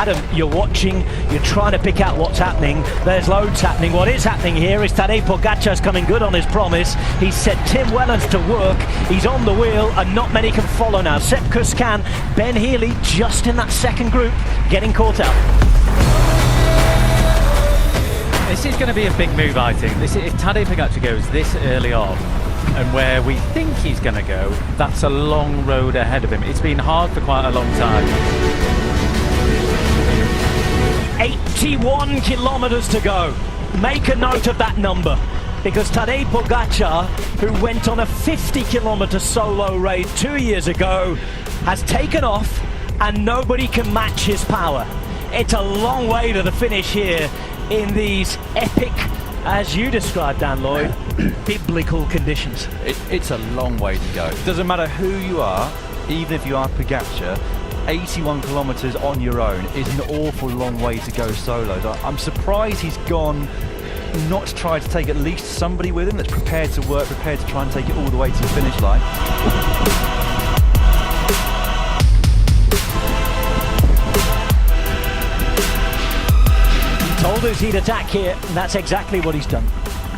Adam, you're watching, you're trying to pick out what's happening. There's loads happening. What is happening here is Tadej Pogacar's coming good on his promise. He's set Tim Wellens to work. He's on the wheel and not many can follow now. Sepp Kuss can. Ben Healy just in that second group getting caught out. This is going to be a big move, I think. If Tadej Pogacar goes this early on, and where we think he's going to go, that's a long road ahead of him. It's been hard for quite a long time. 81 kilometers to go. Make a note of that number, because Tadej Pogacar, who went on a 50-kilometer solo race 2 years ago, has taken off and nobody can match his power. It's a long way to the finish here in these epic, as you described, Dan Lloyd, biblical conditions. It's a long way to go. It doesn't matter who you are, even if you are Pogacar, 81 kilometres on your own is an awful long way to go solo. I'm surprised he's gone not to try to take at least somebody with him that's prepared to work, prepared to try and take it all the way to the finish line. Told us he'd attack here, and that's exactly what he's done.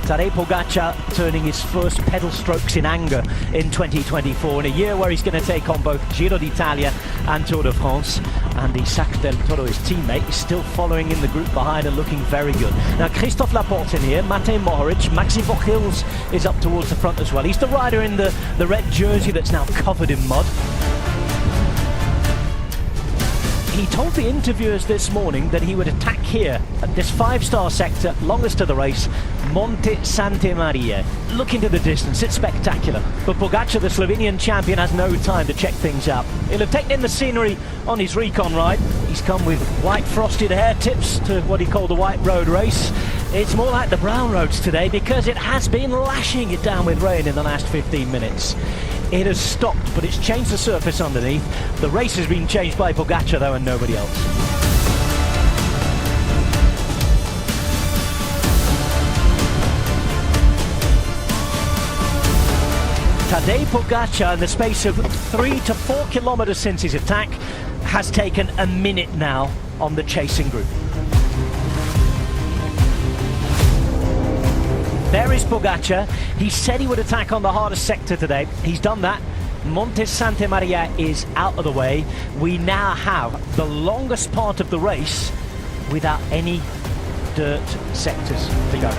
Tadej Pogacar turning his first pedal strokes in anger in 2024, in a year where he's going to take on both Giro d'Italia and Tour de France. And the Sac del Toro, his teammate, is still following in the group behind and looking very good. Now Christophe Laporte in here, Matej Mohoric, Maxi Vochils is up towards the front as well. He's the rider in the red jersey that's now covered in mud. He told the interviewers this morning that he would attack here at this 5-star sector, longest of the race, Monte Santa Maria. Look into the distance, it's spectacular. But Pogacar, the Slovenian champion, has no time to check things out. He'll have taken in the scenery on his recon ride. He's come with white frosted hair tips to what he called the white road race. It's more like the brown roads today because it has been lashing it down with rain in the last 15 minutes. It has stopped, but it's changed the surface underneath. The race has been changed by Pogacar, though, and nobody else. Tadej Pogacar, in the space of 3 to 4 kilometers since his attack, has taken a minute now on the chasing group. There is Pogacar. He said he would attack on the hardest sector today. He's done that. Monte Santa Maria is out of the way. We now have the longest part of the race without any dirt sectors to go.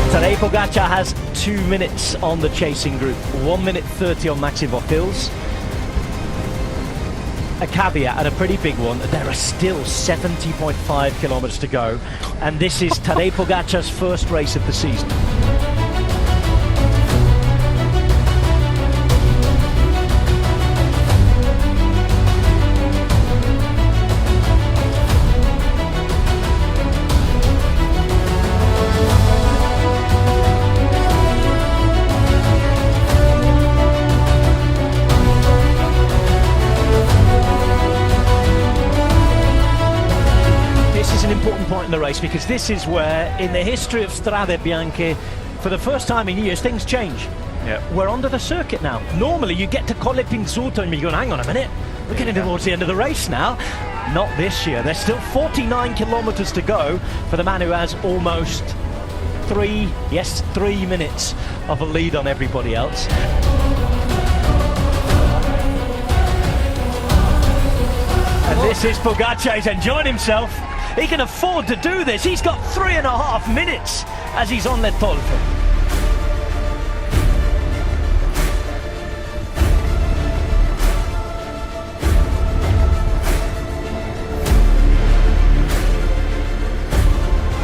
Tadej Pogacar has 2 minutes on the chasing group, 1 minute 30 on Maxi Vochils. A caveat, and a pretty big one, there are still 70.5 kilometers to go, and this is Tadej Pogacar's first race of the season. Point in the race, because this is where, in the history of Strade Bianche, for the first time in years, things change. Yep. We're onto the circuit now. Normally you get to Colle Pinzuto and you go, hang on a minute, we're getting towards the end of the race now. Not this year. There's still 49 kilometers to go for the man who has almost 3 minutes of a lead on everybody else. And this is Pogacar. He's enjoying himself. He can afford to do this. He's got 3.5 minutes as he's on Le Tolfo.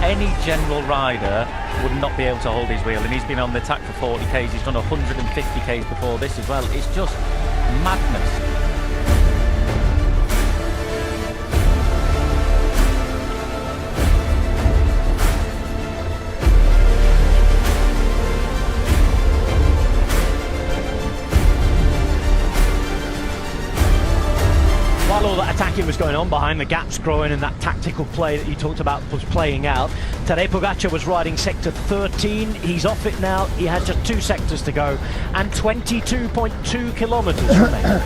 Any general rider would not be able to hold his wheel, and he's been on the attack for 40 k's. He's done 150 k's before this as well. It's just madness. All that attack exactly what's going on behind the gaps growing and that tactical play that you talked about was playing out. Tadej Pogačar was riding sector 13. He's off it now. He had just 2 sectors to go and 22.2 kilometers remain.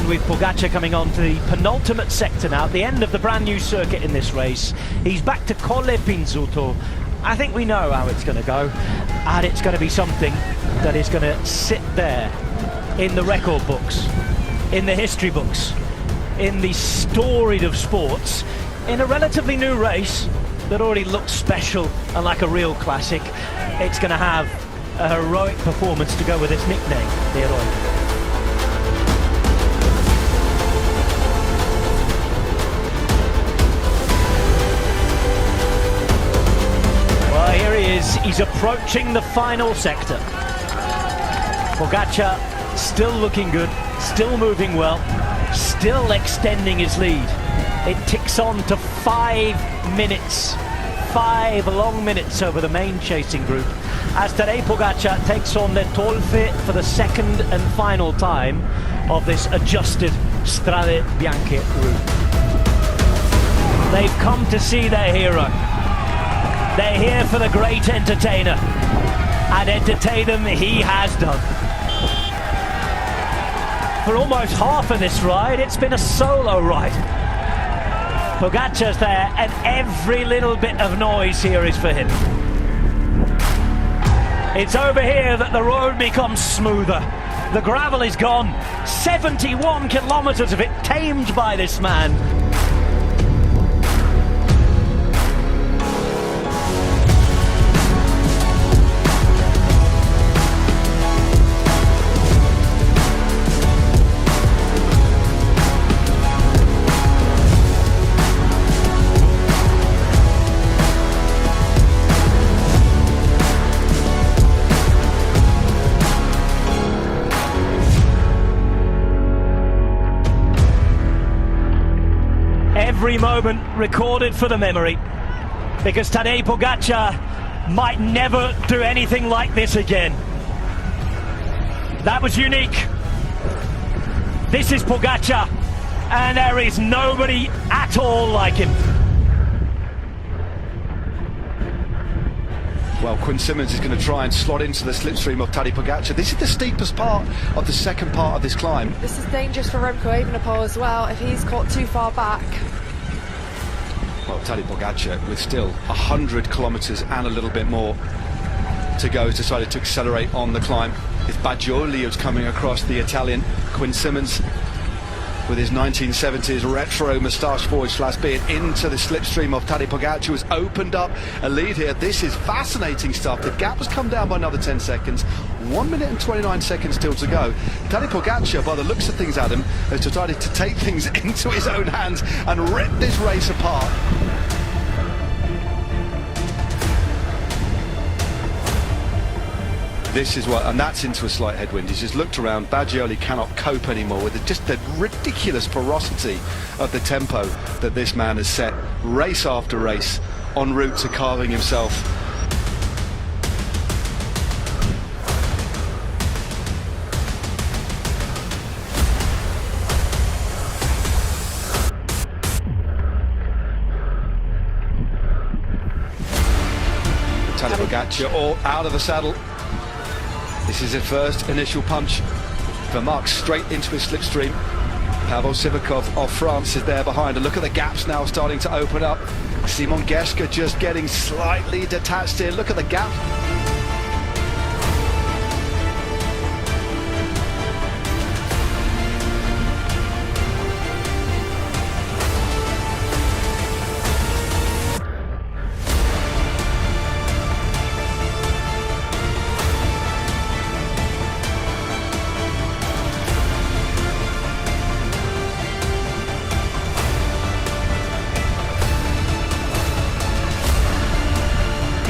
With Pogačar coming on to the penultimate sector now, at the end of the brand new circuit in this race. He's back to Colle Pinzuto. I think we know how it's going to go, and it's going to be something that is going to sit there in the record books, in the history books, in the storied of sports, in a relatively new race that already looks special and like a real classic. It's going to have a heroic performance to go with its nickname, the Heroic. Here he is, he's approaching the final sector. Pogačar still looking good, still moving well, still extending his lead. It ticks on to 5 minutes, 5 long minutes over the main chasing group, as Tadej Pogačar takes on the Tolfe for the second and final time of this adjusted Strade Bianche route. They've come to see their hero. They're here for the great entertainer, and entertain them he has done. For almost half of this ride, it's been a solo ride. Pogačar's there, and every little bit of noise here is for him. It's over here that the road becomes smoother. The gravel is gone. 71 kilometers of it tamed by this man. Every moment recorded for the memory, because Tadej Pogačar might never do anything like this again. That was unique. This is Pogačar, and there is nobody at all like him. Well, Quinn Simmons is going to try and slot into the slipstream of Tadej Pogačar. This is the steepest part of the second part of this climb. This is dangerous for Remco Evenepoel as well, if he's caught too far back. Well, Tadej Pogačar, with still 100 kilometres and a little bit more to go, has decided to accelerate on the climb. It's Baggioli who's coming across the Italian. Quinn Simmons, with his 1970s retro moustache forged last beard, into the slipstream of Tadej Pogačar, who's opened up a lead here. This is fascinating stuff. The gap has come down by another 10 seconds. 1 minute and 29 seconds still to go. Tadej Pogačar, by the looks of things, Adam, has decided to take things into his own hands and rip this race apart. This is what, and that's into a slight headwind. He's just looked around. Baggioli cannot cope anymore with just the ridiculous ferocity of the tempo that this man has set race after race en route to carving himself Tadej Pogačar all out of the saddle. This is his first initial punch. Vermaak straight into his slipstream. Pavel Sivakov of France is there behind. And look at the gaps now starting to open up. Simon Geschke just getting slightly detached here. Look at the gap.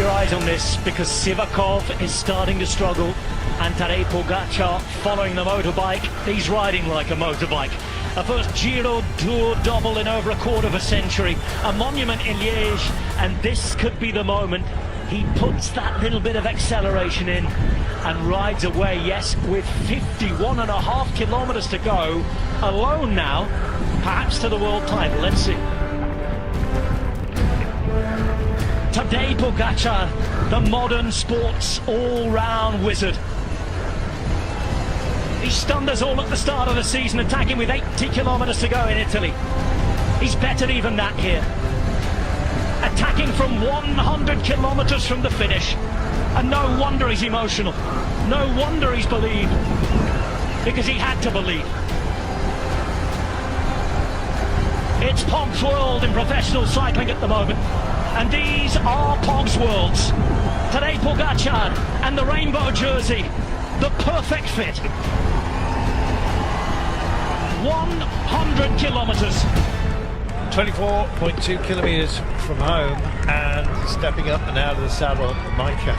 your eyes on this, because Sivakov is starting to struggle, and Tadej Pogacar following the motorbike. He's riding like a motorbike. A first Giro Tour double in over a quarter of a century, a monument in Liège, and this could be the moment he puts that little bit of acceleration in and rides away, yes, with 51.5 kilometres to go, alone now, perhaps to the world title. Let's see. Tadej Pogacar, the modern sports all-round wizard. He stunned us all at the start of the season, attacking with 80 kilometres to go in Italy. He's bettered even that here. Attacking from 100 kilometres from the finish. And no wonder he's emotional. No wonder he's believed. Because he had to believe. It's Pog's world in professional cycling at the moment. And these are Pog's worlds. Tadej Pogacar and the rainbow jersey. The perfect fit. 100 kilometres. 24.2 kilometres from home, and stepping up and out of the saddle, Micah.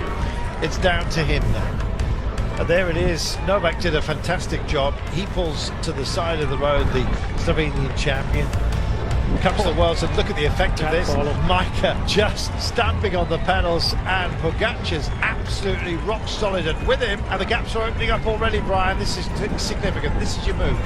It's down to him now. And there it is. Novak did a fantastic job. He pulls to the side of the road, the Slovenian champion. Comes to the world, and look at the effect of this. Micah just stamping on the pedals, and Pogacar's absolutely rock solid and with him, and the gaps are opening up already, Brian. This is significant. This is your move.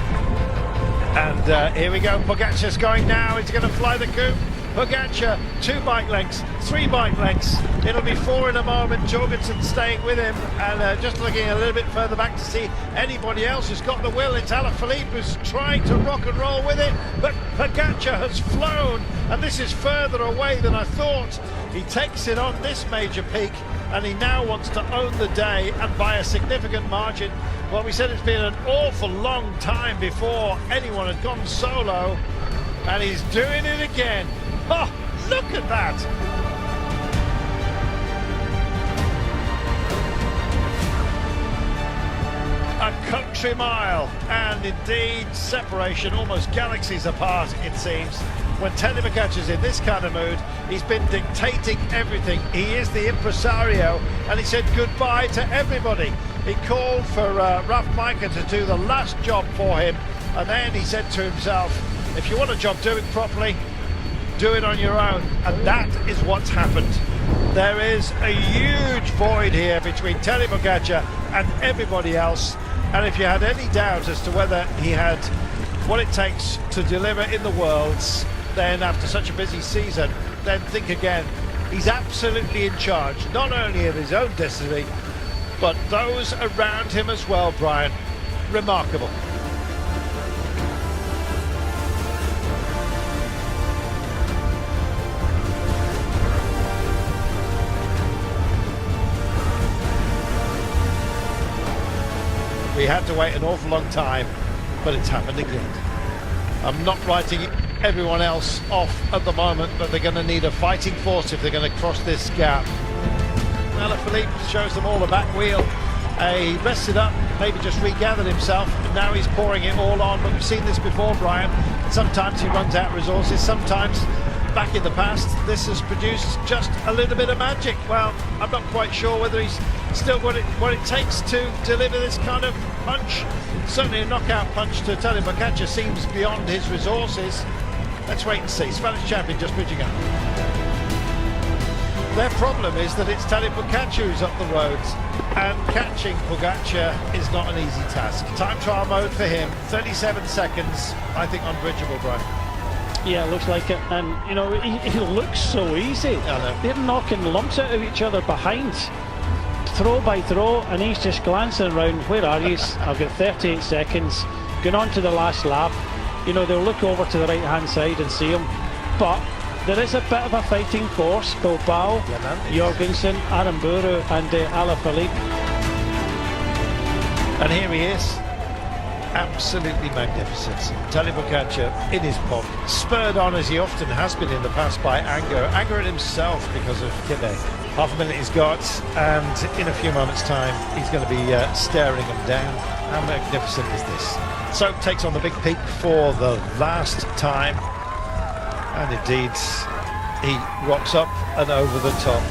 And here we go. Pogacar's going now. He's going to fly the coop. Pogacar, 2 bike lengths, 3 bike lengths. It'll be 4 in a moment. Jorgensen staying with him, and just looking a little bit further back to see anybody else who's got the will. It's Alaphilippe who's trying to rock and roll with it, but Pogacar has flown, and this is further away than I thought. He takes it on this major peak, and he now wants to own the day, and by a significant margin. Well, we said it's been an awful long time before anyone had gone solo, and he's doing it again. Oh, look at that! A country mile, and indeed separation, almost galaxies apart it seems. When Tadej Pogacar's in this kind of mood, he's been dictating everything. He is the impresario, and he said goodbye to everybody. He called for Ralph Micah to do the last job for him, and then he said to himself, if you want a job, do it properly, do it on your own. And that is what's happened. There is a huge void here between Tadej Pogacar and everybody else, and if you had any doubt as to whether he had what it takes to deliver in the Worlds, then after such a busy season, then think again. He's absolutely in charge, not only of his own destiny, but those around him as well, Brian. Remarkable. We had to wait an awful long time, but it's happened again. I'm not writing everyone else off at the moment, but they're going to need a fighting force if they're going to cross this gap. Alaphilippe shows them all the back wheel. He rested up, maybe just regathered himself, and now he's pouring it all on. But we've seen this before, Brian. Sometimes he runs out of resources, sometimes back in the past this has produced just a little bit of magic. Well, I'm not quite sure whether he's still what it takes to deliver this kind of punch. Certainly a knockout punch to Tadej Pogacar seems beyond his resources. Let's wait and see. Spanish champion just bridging up. Their problem is that it's Tadej Pogacar who's up the roads, and catching Pogacar is not an easy task. Time trial mode for him, 37 seconds, I think unbridgeable, Brian. Yeah, it looks like it, and you know, it looks so easy. They're knocking lumps out of each other behind, throw by throw, and he's just glancing around. Where are you? I've got 38 seconds. Going on to the last lap. You know, they'll look over to the right hand side and see him, but there is a bit of a fighting force. Bilbao, Jorgensen, Aramburu and Alaphilippe. And here he is, absolutely magnificent. Tadej Pogacar in his pod, spurred on as he often has been in the past by anger at himself because of Kibbe. Half a minute he's got, and in a few moments time he's going to be staring him down. How magnificent is this? So takes on the big peak for the last time, and indeed he rocks up and over the top.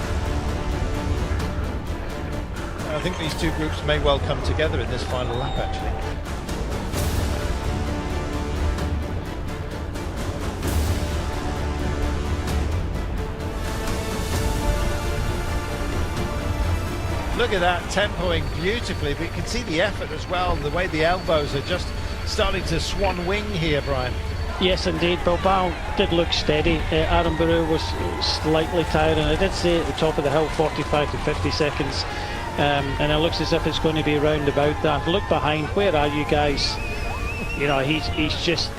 I think these two groups may well come together in this final lap, actually. Look at that, tempoing beautifully, but you can see the effort as well, the way the elbows are just starting to swan wing here, Brian. Yes, indeed. Bilbao did look steady. Aaron Baru was slightly tiring. I did say at the top of the hill 45 to 50 seconds. And it looks as if it's going to be round about that. Look behind. Where are you guys? You know, he's just...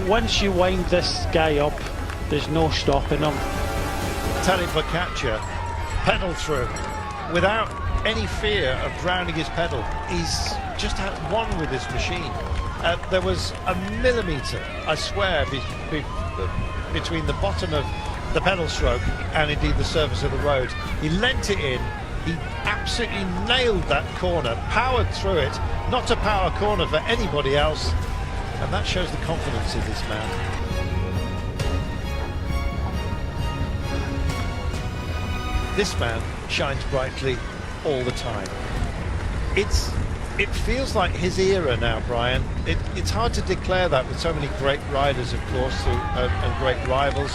once you wind this guy up, there's no stopping him. Tadej Pogačar pedal through without any fear of drowning his pedal. He's just at one with this machine. There was a millimetre, I swear, between the bottom of the pedal stroke and indeed the surface of the road. He lent it in, he absolutely nailed that corner, powered through it, not a power corner for anybody else, and that shows the confidence in this man. This man shines brightly all the time. It feels like his era now, Brian. It's hard to declare that with so many great riders, of course, and great rivals.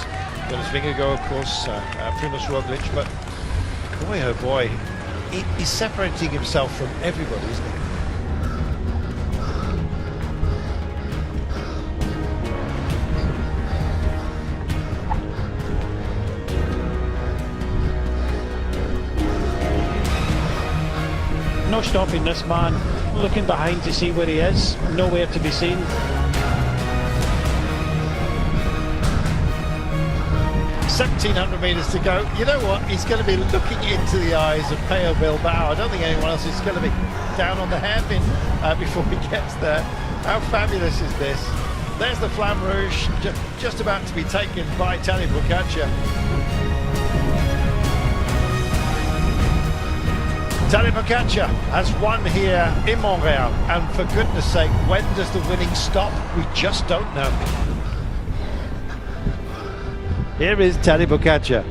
Jonas Vingegaard, of course, Primož Roglic, but boy, oh boy, he's separating himself from everybody, isn't he? No stopping this man, looking behind to see where he is, nowhere to be seen. $1,700 metres to go. You know what? He's going to be looking into the eyes of Pello Bilbao. I don't think anyone else is going to be down on the hairpin before he gets there. How fabulous is this? There's the Flamme Rouge, just about to be taken by Tadej Pogačar. Tadej Pogačar has won here in Montreal, and for goodness sake, when does the winning stop? We just don't know. Here is Tadej Pogačar.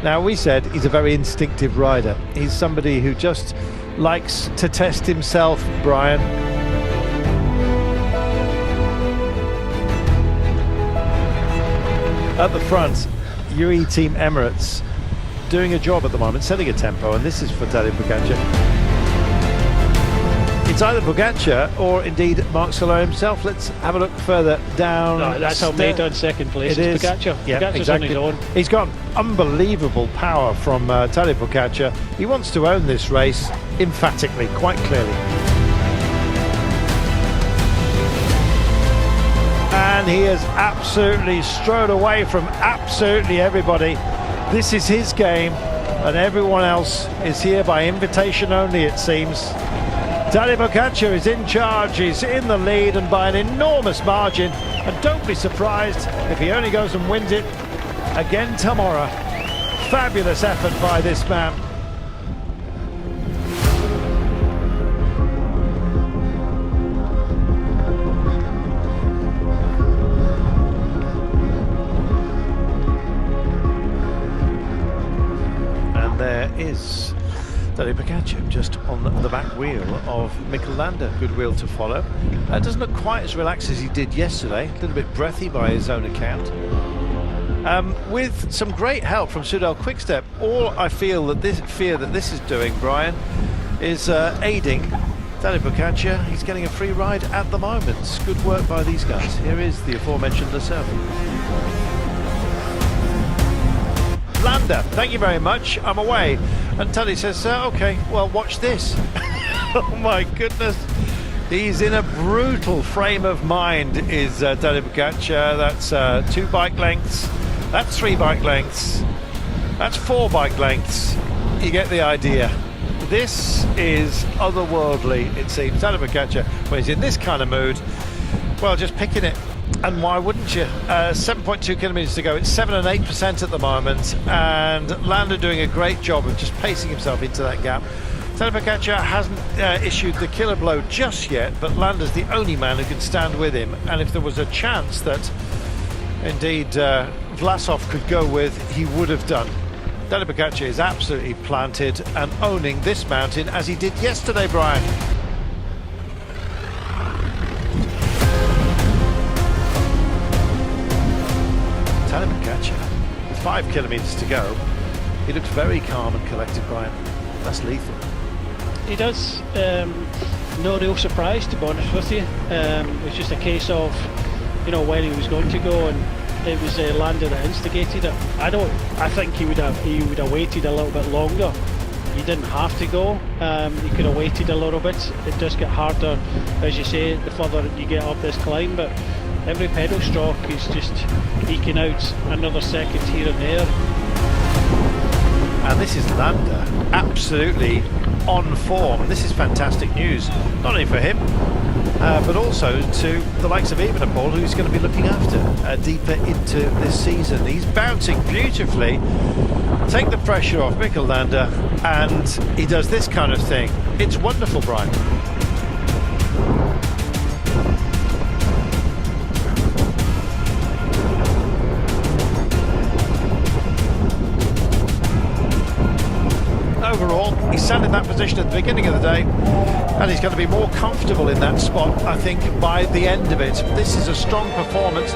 Now, we said he's a very instinctive rider. He's somebody who just likes to test himself, Brian. At the front, UE Team Emirates doing a job at the moment, setting a tempo, and this is for Tadej Pogačar. It's either Pogačar or indeed Marc Soler himself. Let's have a look further down. No, that's Almeida in second place. It is Pogačar. Yeah, Pogačar's exactly. on his own. He's got unbelievable power from Tadej Pogačar. He wants to own this race emphatically, quite clearly. And he has absolutely strode away from absolutely everybody. This is his game, and everyone else is here by invitation only, it seems. Tadej Pogačar is in charge, he's in the lead, and by an enormous margin. And don't be surprised if he only goes and wins it again tomorrow. Fabulous effort by this man. Is Tadej Pogačar just on the back wheel of Mikel Landa. Good wheel to follow. Doesn't look quite as relaxed as he did yesterday. A little bit breathy by his own account. With some great help from Soudal Quickstep. All I feel that this is doing, Brian, is aiding Tadej Pogačar. He's getting a free ride at the moment. Good work by these guys. Here is the aforementioned Lascelles. Landa, thank you very much, I'm away. And Tadej says, okay, well, watch this. Oh my goodness, he's in a brutal frame of mind, is Tadej Pogačar. That's 2 bike lengths, that's 3 bike lengths, that's 4 bike lengths. You get the idea. This is otherworldly, it seems. Tadej Pogačar, when he's in this kind of mood, well, just picking it. And why wouldn't you? 7.2 kilometres to go. It's 7 and 8% at the moment, and Landa doing a great job of just pacing himself into that gap. Tadej Pogačar hasn't issued the killer blow just yet, but Landa's the only man who can stand with him. And if there was a chance that indeed Vlasov could go with, he would have done. Tadej Pogačar is absolutely planted and owning this mountain as he did yesterday, Brian. Tadej Pogačar, with 5 kilometres to go, he looks very calm and collected, Brian. That's lethal. He does. No real surprise, to be honest with you. It was just a case of, you know, when he was going to go, and it was Landa that instigated it. I think he would have waited a little bit longer. He didn't have to go. He could have waited a little bit. It does get harder, as you say, the further you get up this climb. But every pedal stroke is just eking out another second here and there. And this is Landa, absolutely on form. This is fantastic news, not only for him, but also to the likes of Evenepoel, who's going to be looking after deeper into this season. He's bouncing beautifully. Take the pressure off Mikel Landa, and he does this kind of thing. It's wonderful, Brian. Overall, he sat in that position at the beginning of the day, and he's going to be more comfortable in that spot, I think, by the end of it. This is a strong performance.